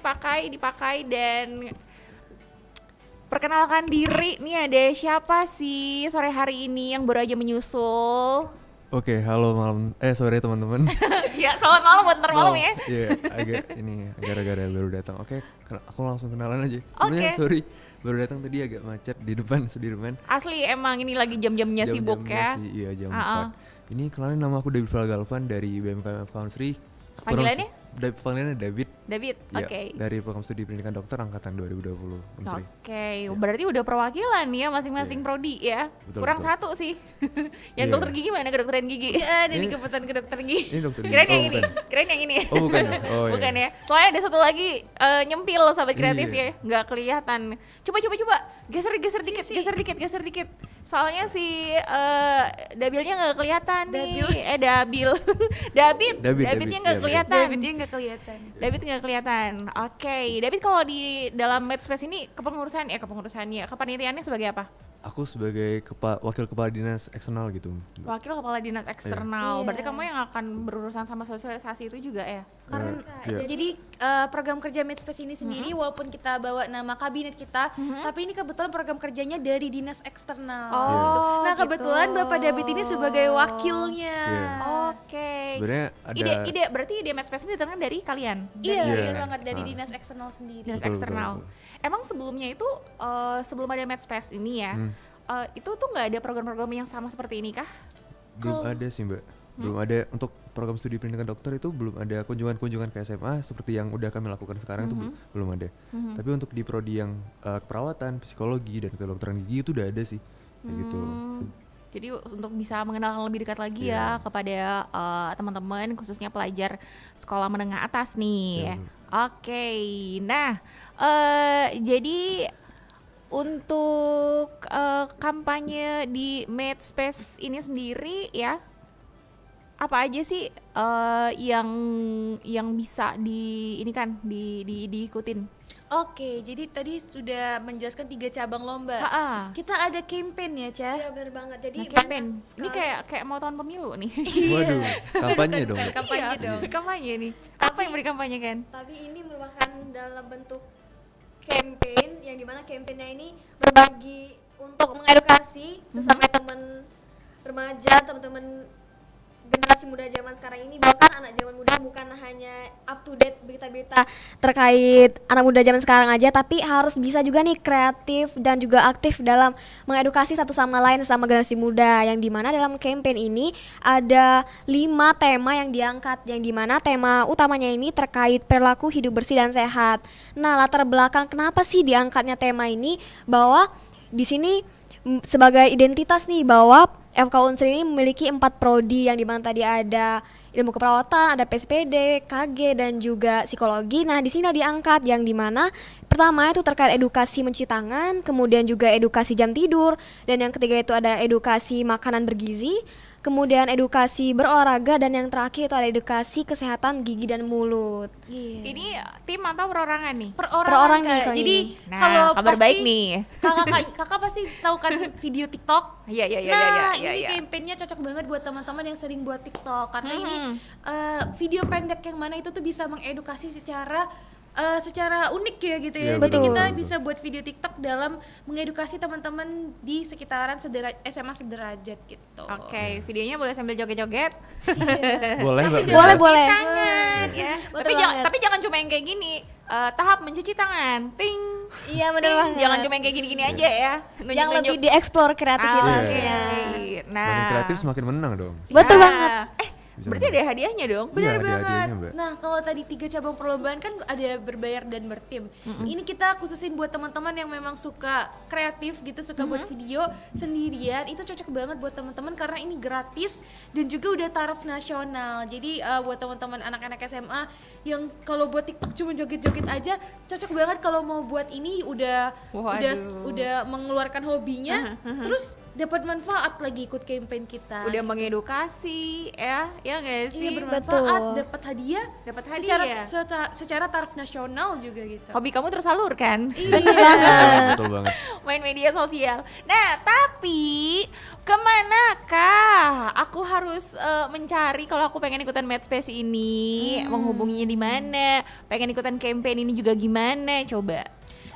dan perkenalkan diri nih, ada siapa sih sore hari ini yang baru aja menyusul? Oke, halo sore teman-teman. Ya, selamat malam buat ntar malam ya. Iya, agak ini gara-gara baru datang. Oke, aku langsung kenalan aja. Oke. Sebenarnya sorry, baru datang tadi agak macet di depan Sudirman. Asli emang ini lagi jam-jamnya sibuk ya. Iya, jam Ah, ah. 4. Ini kenalin, nama aku David Galvan dari BMKM Country. Panggilannya? Panggilannya David. David, Ya, oke. dari Program Studi Pendidikan Dokter angkatan 2020 Unsri. Oke, berarti udah perwakilan ya masing-masing Iya. prodi ya. Betul, Kurang betul. satu sih. Yang Iya. dokter gigi mana, kedokteran gigi? Ada di Ini- kebetulan ke dokter gigi. Ini dokter Kirain gigi. yang ini, Bukan. kirain yang ini. Oh, bukan. Oh, iya. Bukan ya. Soalnya ada satu lagi nyempil sahabat kreatif Iya. ya, nggak kelihatan. Coba, geser dikit. Soalnya si Dabilnya nggak kelihatan nih. Dabil. Davidnya nggak David. kelihatan. Davidnya nggak kelihatan. David nggak kelihatan. Oke, David kalau di dalam Medspace ini kepengurusannya, kepanitiaannya sebagai apa? Aku sebagai wakil kepala dinas eksternal gitu. Wakil kepala dinas eksternal. Iya. Berarti kamu yang akan berurusan sama sosialisasi itu juga ya? Karena Iya. jadi program kerja Medspace ini sendiri walaupun kita bawa nama kabinet kita, tapi ini kebetulan program kerjanya dari dinas eksternal. Oh, Nah kebetulan gitu. Bapak David ini sebagai wakilnya. Iya. Oke. Sebenarnya ada Berarti ide Medspace ini datangnya dari kalian? Iya, Iya. bener banget dari Ah. dinas eksternal sendiri. Dinas Betul, eksternal. betul. Emang sebelumnya itu sebelum ada Medspace ini ya, itu tuh nggak ada program-program yang sama seperti ini kah? belum ada sih Mbak. Belum ada untuk program studi pendidikan dokter itu belum ada kunjungan-kunjungan ke SMA seperti yang udah kami lakukan sekarang itu belum ada. Tapi untuk di prodi yang keperawatan, psikologi dan kedokteran gigi itu udah ada sih. Kayak gitu. Jadi untuk bisa mengenalkan lebih dekat lagi ya Iya. kepada teman-teman khususnya pelajar sekolah menengah atas nih. Iya, Oke, nah jadi untuk kampanye di Medspace ini sendiri ya, apa aja sih yang bisa diikutin? Oke, jadi tadi sudah menjelaskan 3 cabang lomba. Ha-ha. Kita ada campaign ya, Ca? Iya benar banget. Jadi Nah, campaign. banyak Ini kayak mau tahun pemilu nih. Waduh, kampanye dong. Mbak. Kampanye Iya, dong. kampanye nih. Apa yang mau dikampanyekan? Tapi ini merupakan dalam bentuk campaign yang dimana campaignnya ini berbagi untuk mengedukasi sesama teman remaja, teman-teman generasi muda zaman sekarang ini, bahkan anak zaman muda bukan hanya up to date berita-berita terkait anak muda zaman sekarang aja, tapi harus bisa juga nih kreatif dan juga aktif dalam mengedukasi satu sama lain sama generasi muda, yang dimana dalam campaign ini ada 5 tema yang diangkat, yang dimana tema utamanya ini terkait perilaku hidup bersih dan sehat. Nah, latar belakang kenapa sih diangkatnya tema ini, bahwa di sini sebagai identitas nih bahwa FK Unsri ini memiliki 4 prodi, yang dimana tadi ada ilmu keperawatan, ada PSPD, KG dan juga psikologi. Nah, di sini diangkat yang dimana pertama itu terkait edukasi mencuci tangan, kemudian juga edukasi jam tidur, dan yang ketiga itu ada edukasi makanan bergizi, kemudian edukasi berolahraga, dan yang terakhir itu ada edukasi kesehatan gigi dan mulut. Ini tim atau perorangan nih? Perorangan nih Kak. kalau Jadi ini. Nah, kalau kabar pasti baik nih. kakak pasti tahu kan video TikTok. Iya iya iya Nah, iya. ini campaignnya cocok banget buat teman-teman yang sering buat TikTok, karena ini Mhm. video pendek yang mana itu tuh bisa mengedukasi secara unik ya gitu ya. Iya, Jadi betul, kita betul. bisa buat video TikTok dalam mengedukasi teman-teman di sekitaran SMA sederajat gitu. Oke, videonya boleh sambil joget-joget. Boleh Mbak. Boleh, bebas. boleh. Tangan ya. Betul banget. Tapi jangan cuma yang kayak gini. Tahap mencuci tangan. Ting. Iya, bener ting. banget. Jangan cuma yang kayak gini-gini aja ya. Yang lebih dieksplor kreativitasnya. Oke. Nah. Makin kreatif semakin menang dong. Betul Nah. banget. Bisa Berarti menang. ada hadiahnya dong. Iya, Benar ada banget. hadiahnya, Mbak. Nah, kalau tadi 3 cabang perlombaan kan ada berbayar dan bertim. Ini kita khususin buat teman-teman yang memang suka kreatif gitu, suka buat video sendirian. Itu cocok banget buat teman-teman karena ini gratis dan juga udah taraf nasional. Jadi buat teman-teman anak-anak SMA yang kalau buat TikTok cuma joget-joget aja, cocok banget kalau mau buat ini udah Waduh. mengeluarkan hobinya, terus dapat manfaat lagi ikut campaign kita. Udah mengedukasi ya nggak sih? Iya, bermanfaat, Betul. dapat hadiah, Dapat secara hadiah. secara taraf nasional juga gitu. Hobi kamu tersalurkan. Bener banget. Betul banget. Main media sosial. Nah, tapi kemanakah aku harus mencari kalau aku pengen ikutan Madspace ini? Menghubunginya di mana? Pengen ikutan campaign ini juga gimana? Coba.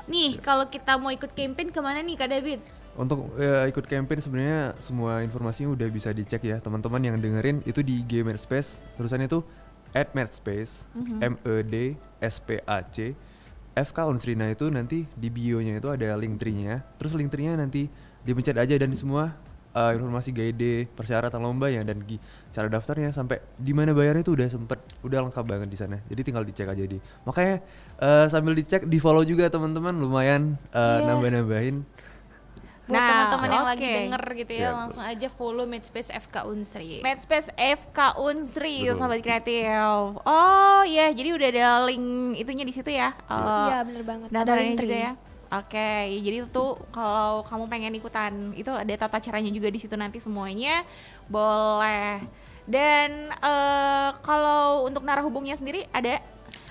Nih, kalau kita mau ikut campaign kemana nih Kak David? Untuk ikut campaign sebenarnya semua informasinya udah bisa dicek ya teman-teman yang dengerin itu di IG Madspace, tulisannya itu @madspace MEDSPAC FK Unsrina. Itu nanti di bio-nya itu ada link tree-nya, terus link tree-nya nanti dipencet aja dan semua informasi guide persyaratan lomba ya dan cara daftarnya sampai di mana bayarnya itu udah lengkap banget di sana. Jadi tinggal dicek aja makanya sambil dicek di follow juga teman-teman, lumayan nambah-nambahin. Buat Nah, teman-teman yang lagi oke. denger gitu ya, Iya, langsung aja follow Madspace FK Unsri. Madspace FK Unsri, Betul. sahabat kreatif. Oh iya, jadi udah ada link itunya di situ ya. Iya, bener banget. Ada Daftarnya link juga tree. ya. Oke, jadi itu kalau kamu pengen ikutan itu ada tata caranya juga di situ nanti semuanya boleh. Dan kalau untuk narahubungnya sendiri ada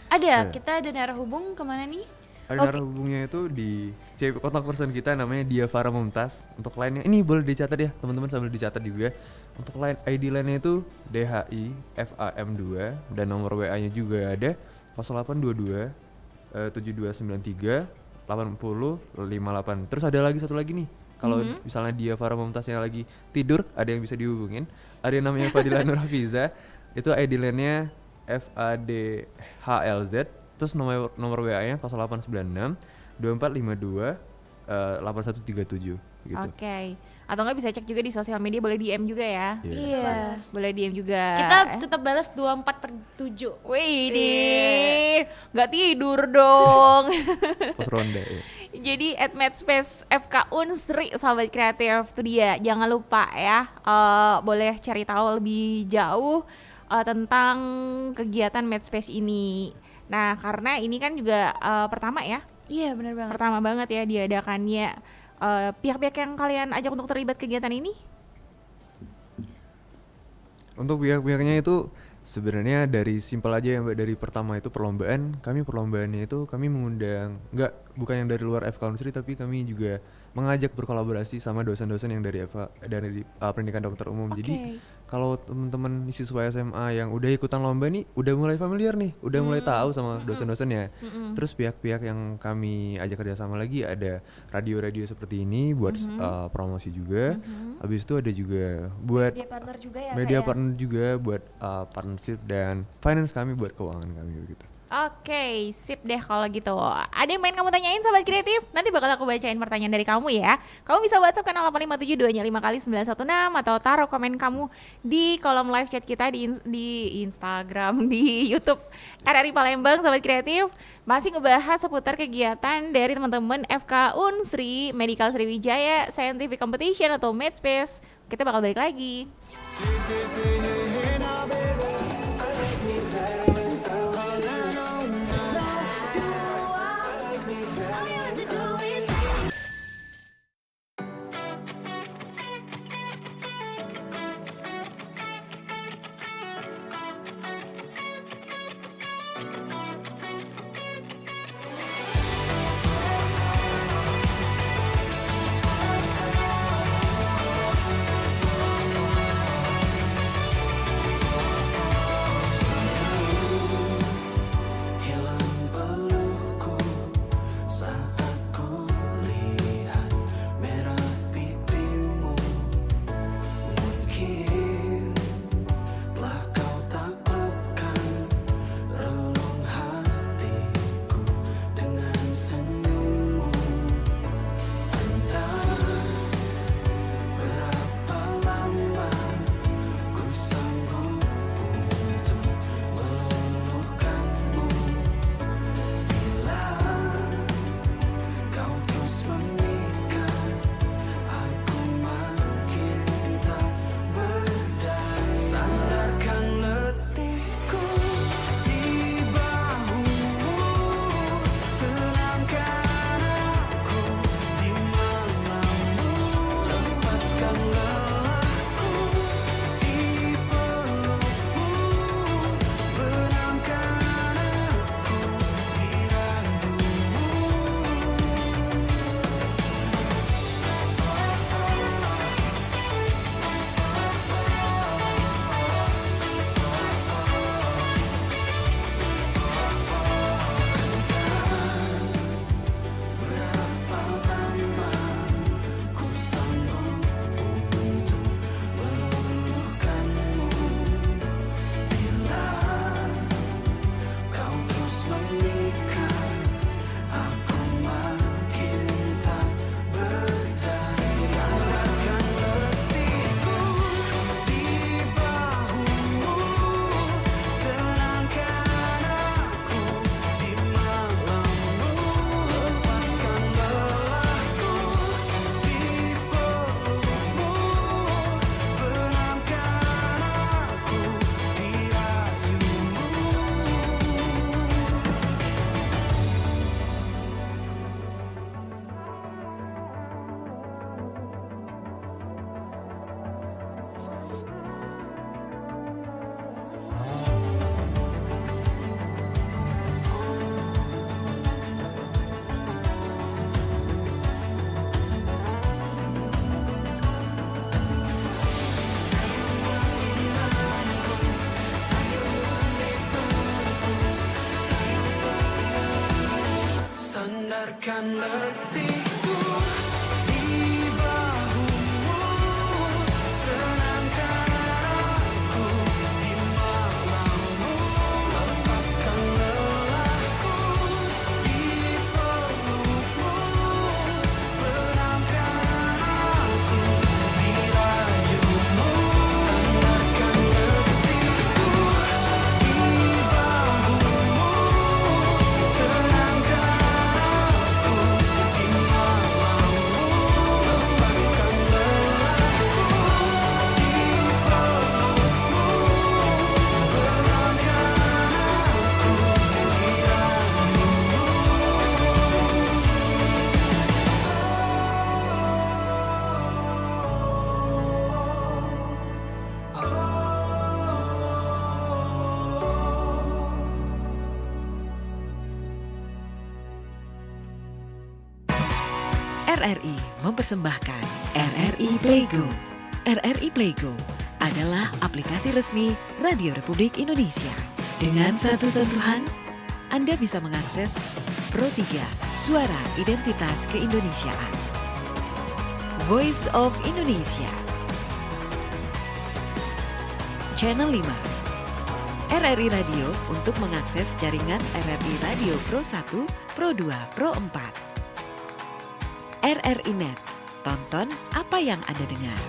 Ada, Iya. kita ada narahubung kemana nih? Ada narahubungnya itu di kontak person kita namanya Dia Farah Mumtaz. Untuk lainnya ini boleh dicatat ya teman-teman, sambil dicatat juga. Untuk line ID lainnya itu DHI FAM2 dan nomor WA-nya juga ada 0822 7293 8058. Terus ada lagi satu lagi nih. Kalau misalnya Dia Farah Mumtaznya lagi tidur, ada yang bisa dihubungin. Ada yang namanya Fadila Nur Hafiza. Itu ID lainnya FADHLZ. Terus nomor WA-nya 0896 2452 8137 gitu. Oke. Atau nggak bisa cek juga di sosial media, boleh DM juga ya. Iya. Boleh DM juga. Kita tetap balas 24/7. Wih deh, nggak tidur dong. Pos ronda ya. Jadi @madspace FK Unsri, sahabat kreatif, itu dia. Jangan lupa ya, boleh cari tahu lebih jauh tentang kegiatan Madspace ini. Nah, karena ini kan juga pertama ya, Iya, benar banget. pertama banget ya diadakannya. Pihak-pihak yang kalian ajak untuk terlibat kegiatan ini? Untuk pihak-pihaknya itu sebenarnya dari simpel aja ya Mbak, dari pertama itu perlombaan, perlombaannya itu kami mengundang, nggak bukan yang dari luar FK Unsri, tapi kami juga mengajak berkolaborasi sama dosen-dosen yang dari pendidikan dokter umum. Jadi kalau teman-teman siswa SMA yang udah ikutan lomba nih udah mulai familiar nih, udah mulai tahu sama dosen-dosennya. Terus pihak-pihak yang kami ajak kerjasama lagi ada radio-radio seperti ini buat promosi juga. Habis itu ada juga buat Media partner juga ya. media partner juga buat partnership dan finance kami buat keuangan kami begitu. Oke, sip deh kalau gitu. Ada yang main kamu tanyain Sobat Kreatif? Nanti bakal aku bacain pertanyaan dari kamu ya. Kamu bisa WhatsApp ke 085725kali916 atau taruh komen kamu di kolom live chat kita di Instagram, di YouTube RRI Palembang Sobat Kreatif. Masih ngebahas seputar kegiatan dari teman-teman FK Unsri, Medical Sriwijaya Scientific Competition atau Medspace. Kita bakal balik lagi. Sandarkan letihku di bahumu, tenangkan aku di malammu, lepaskan lelahku di pelukmu, benamkan aku di rayumu. Sandarkan letihku di bahumu, tenangkan aku di malammu, RRI mempersembahkan RRI Playgo. RRI Playgo adalah aplikasi resmi Radio Republik Indonesia. Dengan satu sentuhan, Anda bisa mengakses Pro 3 Suara Identitas Keindonesiaan, Voice of Indonesia, Channel 5, RRI Radio untuk mengakses jaringan RRI Radio Pro 1, Pro 2, Pro 4. RRI Net, tonton apa yang Anda dengar.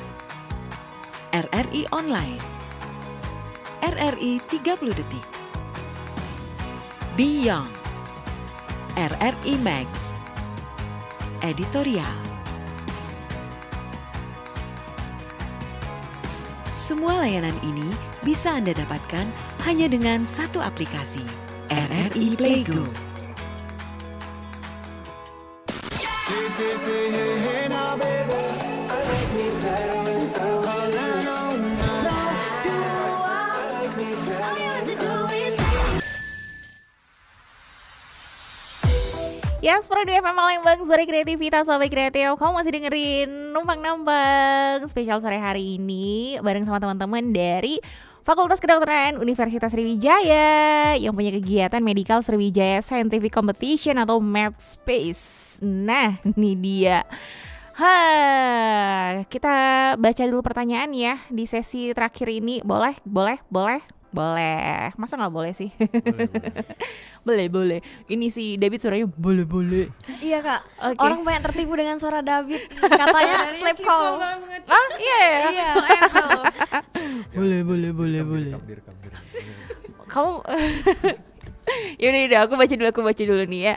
RRI Online, RRI 30 Detik, Beyond, RRI Max, Editorial. Semua layanan ini bisa Anda dapatkan hanya dengan satu aplikasi, RRI Playgo. Ya, seperti di FM Palembang, sore kreativitas Sobat Kreatif. Kamu masih dengerin Numpang Nambang spesial sore hari ini bareng sama teman-teman dari Fakultas Kedokteran Universitas Sriwijaya yang punya kegiatan Medical Sriwijaya Scientific Competition atau MedSpace. Nah, ini dia. Kita baca dulu pertanyaan ya di sesi terakhir ini. Boleh? Masa nggak boleh sih? Boleh. Ini si David suaranya boleh. Iya kak, Oke. orang banyak tertipu dengan suara David. Katanya sleep call. Ah, iya. Iya. Boleh. Direkam. Kamu Yaudah, aku baca dulu nih ya.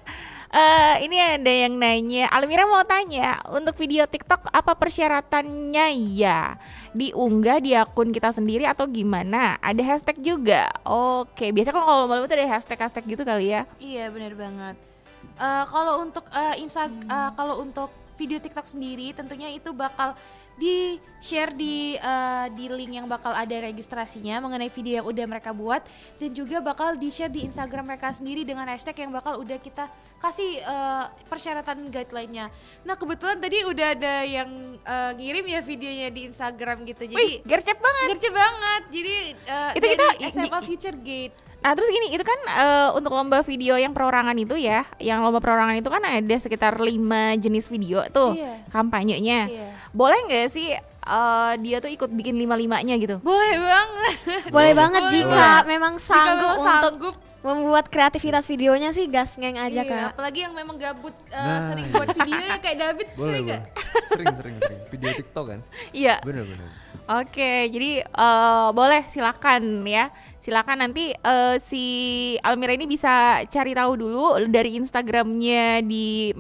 Ini ada yang nanya, Almira mau tanya, untuk video TikTok apa persyaratannya ya? Diunggah di akun kita sendiri atau gimana? Ada hashtag juga. Oke, biasanya kalau malam itu ada hashtag gitu kali ya. Iya, benar banget. Kalau untuk video TikTok sendiri tentunya itu bakal di-share di link yang bakal ada registrasinya mengenai video yang udah mereka buat, dan juga bakal di-share di Instagram mereka sendiri dengan hashtag yang bakal udah kita kasih persyaratan guideline-nya. Nah, kebetulan tadi udah ada yang ngirim ya videonya di Instagram gitu. Jadi Wih, gercep banget. Jadi Itu dari kita SMA Future Gate. Nah terus gini, itu kan untuk lomba video yang perorangan itu ya, yang lomba perorangan itu kan ada sekitar 5 jenis video tuh kampanyenya. Iya. Boleh nggak sih dia tuh ikut bikin 5-5-nya gitu? Boleh banget. Boleh banget Boleh jika banget. memang Jika sanggup memang untuk sanggup. membuat kreativitas videonya sih gas ngeng aja Iya, kak. apalagi yang memang gabut Nah, sering iya. buat video ya kayak David. Boleh. sering nggak? Sering. Video TikTok kan? Iya. Bener. Oke, jadi boleh, silakan ya. Silakan nanti si Almira ini bisa cari tahu dulu dari Instagramnya di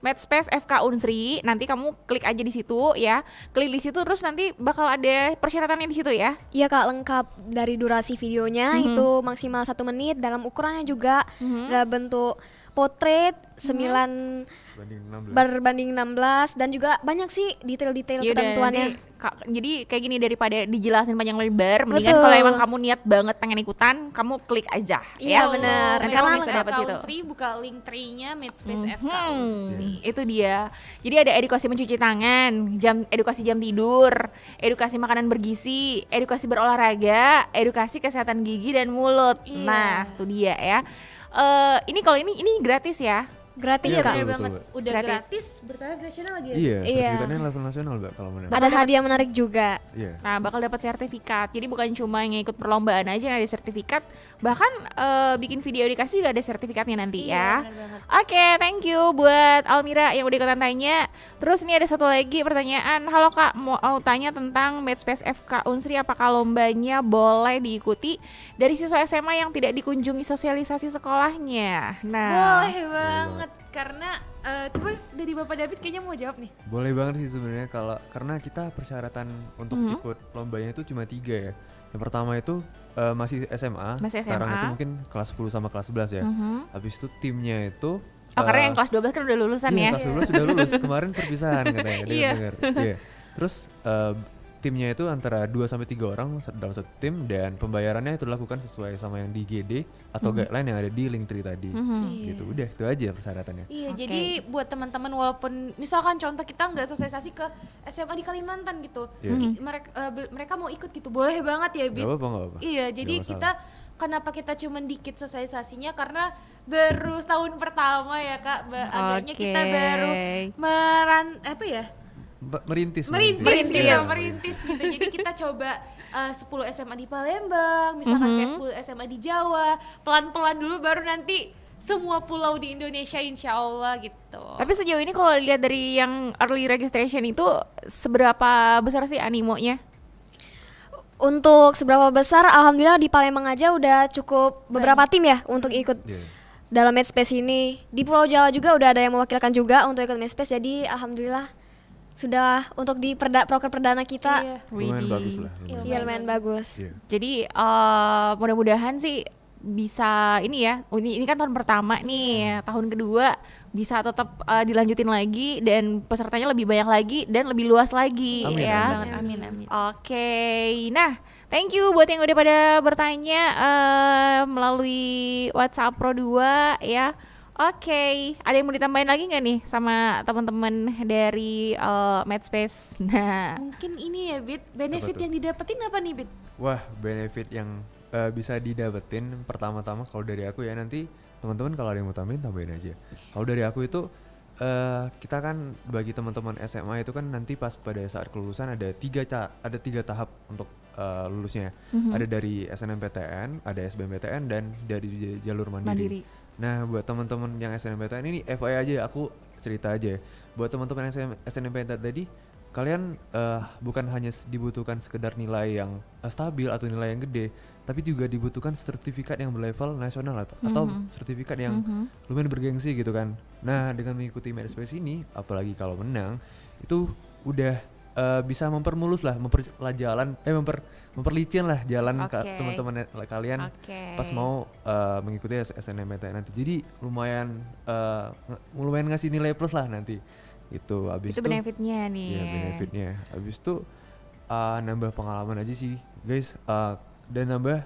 MedSpace FK Unsri. Nanti kamu klik aja di situ ya. Klik di situ terus nanti bakal ada persyaratannya di situ ya. Iya kak, lengkap dari durasi videonya itu maksimal 1 menit, dalam ukurannya juga dalam bentuk potret 9 Banding 16. berbanding 16, dan juga banyak sih detail-detail Yaudah, ketentuannya. jadi kayak gini, daripada dijelasin panjang lebar, mendingan Betul. kalau emang kamu niat banget pengen ikutan, kamu klik aja. Iya, ya. benar. Nanti kamu Memang bisa dapat situ. Unsri buka link tree-nya MedSpace FK Unsri. Itu dia. Jadi ada edukasi mencuci tangan, edukasi jam tidur, edukasi makanan bergizi, edukasi berolahraga, edukasi kesehatan gigi dan mulut. Iya. Nah, itu dia ya. Ini kalau ini gratis ya. Gratis Iya, kak. Bener betul, banget. Mbak. Udah Gratis. gratis bertaraf nasional lagi ya. Iya, Iya. sertifikatnya level nasional Mbak kalau mana. Ada hadiah menarik juga. Iya. Nah, bakal dapat sertifikat. Jadi bukan cuma yang ikut perlombaan aja yang ada sertifikat, bahkan bikin video edukasi juga ada sertifikatnya nanti ya. bener banget. Oke, thank you buat Almira yang udah ikutan tanya. Terus ini ada satu lagi pertanyaan. Halo Kak, mau tanya tentang MedSpace FK Unsri, apakah lombanya boleh diikuti dari siswa SMA yang tidak dikunjungi sosialisasi sekolahnya? Nah, Boleh banget karena coba dari Bapak David kayaknya mau jawab nih. Boleh banget sih sebenarnya karena kita persyaratan untuk ikut lombanya itu cuma 3 ya. Yang pertama itu masih SMA. Masih Sekarang SMA. itu mungkin kelas 10 sama kelas 11 ya. Habis itu timnya itu karena yang kelas 12 kan udah lulusan iya, ya. kelas 12 sudah lulus. Kemarin perpisahan katanya. Iya. Dengar. Iya. Terus timnya itu antara 2-3 orang dalam satu tim, dan pembayarannya itu dilakukan sesuai sama yang di GD atau guideline yang ada di Linktree tadi. Gitu, udah itu aja persyaratannya. Iya, jadi buat teman-teman walaupun misalkan contoh kita nggak sosialisasi ke SMA di Kalimantan gitu, mereka mau ikut gitu, boleh banget ya, Bit. Gak apa-apa. Iya, jadi kenapa kita cuma dikit sosialisasinya, karena baru tahun pertama ya Kak, agaknya kita baru merintis gitu. Jadi kita coba 10 SMA di Palembang, misalkan kayak 10 SMA di Jawa, pelan-pelan dulu baru nanti semua pulau di Indonesia insya Allah gitu. Tapi sejauh ini kalau lihat dari yang early registration itu seberapa besar sih animonya? Untuk seberapa besar, alhamdulillah di Palembang aja udah cukup beberapa tim ya untuk ikut dalam Medspace ini. Di Pulau Jawa juga udah ada yang mewakilkan juga untuk ikut Medspace, jadi alhamdulillah sudah untuk di proker perdana kita lumayan bagus lah. Lumayan bagus. Jadi mudah-mudahan sih bisa ini ya. Ini kan tahun pertama nih, tahun kedua bisa tetap dilanjutin lagi dan pesertanya lebih banyak lagi dan lebih luas lagi. Amin, ya. Amin. Oke, nah thank you buat yang udah pada bertanya melalui WhatsApp Pro 2 ya. Oke, ada yang mau ditambahin lagi nggak nih sama teman-teman dari Medspace? Nah, Mungkin ini ya, Bit, benefit yang didapetin apa nih, Bit? Wah, benefit yang bisa didapetin pertama-tama kalau dari aku ya, nanti teman-teman kalau ada yang mau tambahin aja. Kalau dari aku itu kita kan bagi teman-teman SMA itu kan nanti pas pada saat kelulusan ada tiga tahap untuk lulusnya. Ada dari SNMPTN, ada SBMPTN, dan dari jalur mandiri. Nah, buat teman-teman yang SNMPTN ini FYI aja, aku cerita aja. Buat teman-teman yang SNMPTN tadi, kalian bukan hanya dibutuhkan sekedar nilai yang stabil atau nilai yang gede, tapi juga dibutuhkan sertifikat yang berlevel nasional atau sertifikat yang lumayan bergengsi gitu kan. Nah, dengan mengikuti Medspace ini, apalagi kalau menang, itu udah bisa mempermulus lah, memperlicin lah jalan ke teman-teman kalian pas mau mengikuti SNMPTN nanti. Jadi lumayan ngasih nilai plus lah nanti. Itu abis itu benefitnya nih. Iya, benefitnya. Abis itu nambah pengalaman aja sih, guys. Dan nambah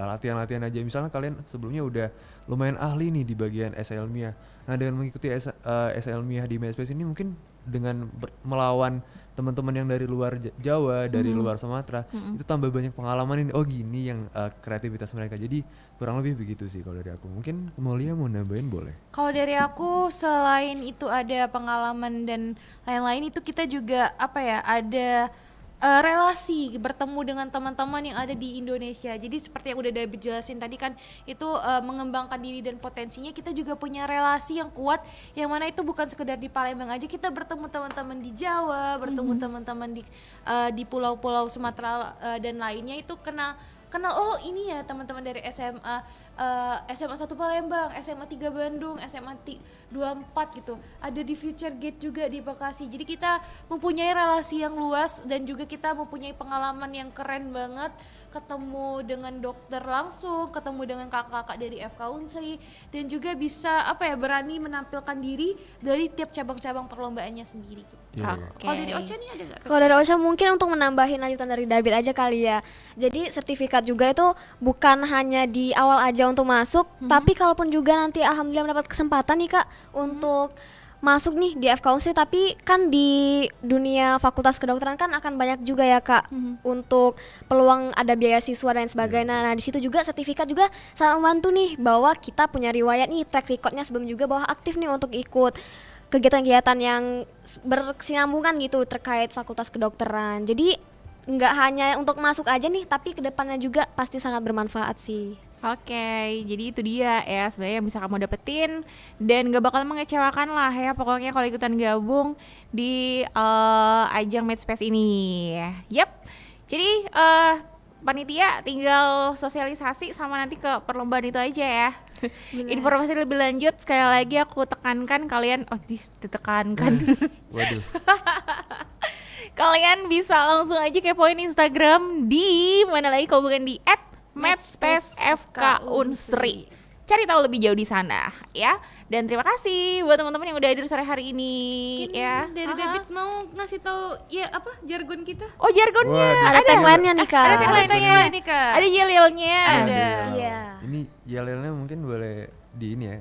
latihan-latihan aja. Misalnya kalian sebelumnya udah lumayan ahli nih di bagian esai ilmiah. Nah, dengan mengikuti esai ilmiah di Medspace ini, mungkin dengan melawan teman-teman yang dari luar Jawa, dari luar Sumatera, itu tambah banyak pengalaman ini. Oh, gini yang kreativitas mereka. Jadi kurang lebih begitu sih kalau dari aku. Mungkin Molia mau nambahin boleh. Kalau dari aku, selain itu ada pengalaman dan lain-lain, itu kita juga ada relasi bertemu dengan teman-teman yang ada di Indonesia. Jadi seperti yang udah David jelasin tadi kan, itu mengembangkan diri dan potensinya. Kita juga punya relasi yang kuat, yang mana itu bukan sekedar di Palembang aja, kita bertemu teman-teman di Jawa, bertemu teman-teman di pulau-pulau Sumatera dan lainnya. Itu kenal oh ini ya teman-teman dari SMA 1 Palembang, SMA 3 Bandung, SMA 24 gitu. Ada di Future Gate juga di Bekasi. Jadi kita mempunyai relasi yang luas dan juga kita mempunyai pengalaman yang keren banget. Ketemu dengan dokter langsung, ketemu dengan kakak-kakak dari FK Unsri, dan juga bisa berani menampilkan diri dari tiap cabang-cabang perlombaannya sendiri gitu. Kalau dari Ocha nih ada nggak? Kalau dari Ocha mungkin untuk menambahin lanjutan dari David aja kali ya. Jadi sertifikat juga itu bukan hanya di awal aja untuk masuk, tapi kalaupun juga nanti alhamdulillah mendapat kesempatan nih Kak untuk masuk nih di FK Unsri, tapi kan di dunia fakultas kedokteran kan akan banyak juga ya Kak untuk peluang ada biaya siswa dan sebagainya. Nah, di situ juga sertifikat juga sangat membantu nih bahwa kita punya riwayat nih, track recordnya sebelum juga bahwa aktif nih untuk ikut kegiatan-kegiatan yang berkesinambungan gitu terkait fakultas kedokteran. Jadi nggak hanya untuk masuk aja nih, tapi kedepannya juga pasti sangat bermanfaat sih. Oke, jadi itu dia ya sebenarnya yang bisa kamu dapetin dan gak bakal mengecewakan lah ya pokoknya kalau ikutan gabung di ajang Medspace ini. Yap, jadi panitia tinggal sosialisasi sama nanti ke perlombaan itu aja ya. Informasi lebih lanjut sekali lagi aku tekankan kalian, ditekankan. Waduh. Kalian bisa langsung aja kepoin Instagram di mana lagi kalau bukan di @Medspace FK Unsri. Cari tahu lebih jauh di sana ya. Dan terima kasih buat teman-teman yang udah hadir sore hari ini Mungkin ya. dari David mau ngasih tahu ya apa jargon kita? Oh, jargonnya. Wah, Ada tagline-nya nih Kak. Ada tagline-nya. Ini Kak. Ada yel-yelnya. Ada. Iya. Ini yel-yelnya mungkin boleh di ini ya,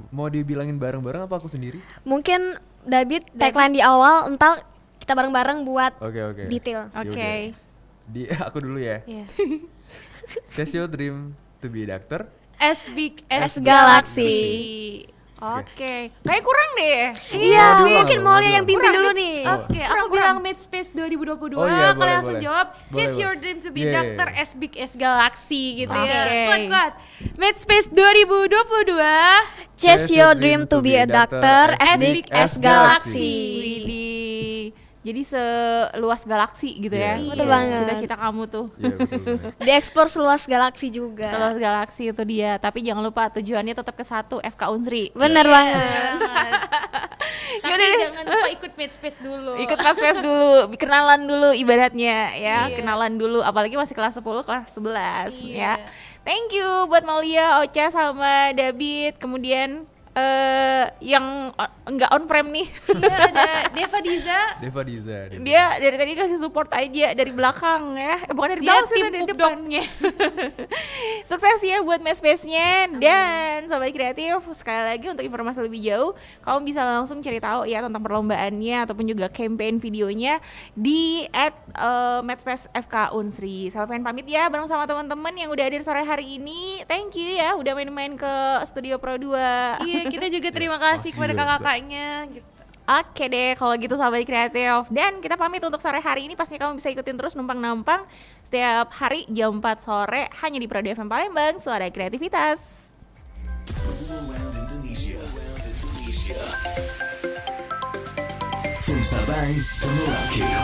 mau dibilangin bareng-bareng apa aku sendiri? Mungkin David tagline di awal, entar kita bareng-bareng buat Oke. detail. Oke. Di aku dulu ya. Iya. Chase your dream to be a doctor. As big as Galaxy. Oke. Kayak kurang deh. Iya, Mau diulang, mungkin mau Molly yang diulang. pimpin dulu nih. Oke, aku bilang Medspace 2022. Oh iya, Kalian boleh, langsung boleh. jawab Boleh, Chase your boleh. dream to be Yeah. doctor as big as galaxy gitu ya. Oke. Kuat. Medspace 2022 Chase your dream to be a doctor as big as galaxy. Widih. Jadi seluas galaksi gitu ya. Iya, betul banget. Cita-cita kamu tuh. Iya betul. Dieksplor seluas galaksi juga. Seluas galaksi itu dia. Tapi jangan lupa tujuannya tetap ke satu, FK Unsri. Bener banget. Tapi Yaudah deh. jangan lupa ikut Medspace dulu. Ikut Medspace dulu, kenalan dulu ibaratnya ya, Iya. kenalan dulu, apalagi masih kelas 10, kelas 11 Iya. ya. Thank you buat Maulia, Ocha sama David. Kemudian yang enggak on frame nih. Iya, ada Deva Diza. Deva Diza. Dia dari tadi kasih support aja dari belakang ya. Bukan dari Dia belakang sih, tim dari depan. pupdoknya. Sukses ya buat Medspace-nya. Dan Sobat Kreatif, sekali lagi untuk informasi lebih jauh, kamu bisa langsung cari tahu ya tentang perlombaannya ataupun juga campaign videonya di @Medspace FK Unsri. Saya pengen pamit ya bareng sama teman-teman yang udah hadir sore hari ini. Thank you ya udah main-main ke Studio Pro 2. Iya, kita juga terima makasih kasih kepada juga. kakak-kakaknya gitu. Oke deh, kalau gitu Sahabat Kreatif. Dan kita pamit untuk sore hari ini. Pastinya kamu bisa ikutin terus Numpang-Nampang setiap hari jam 4 sore hanya di Pro FM Palembang, Suara Kreativitas. From Sabang to Merauke.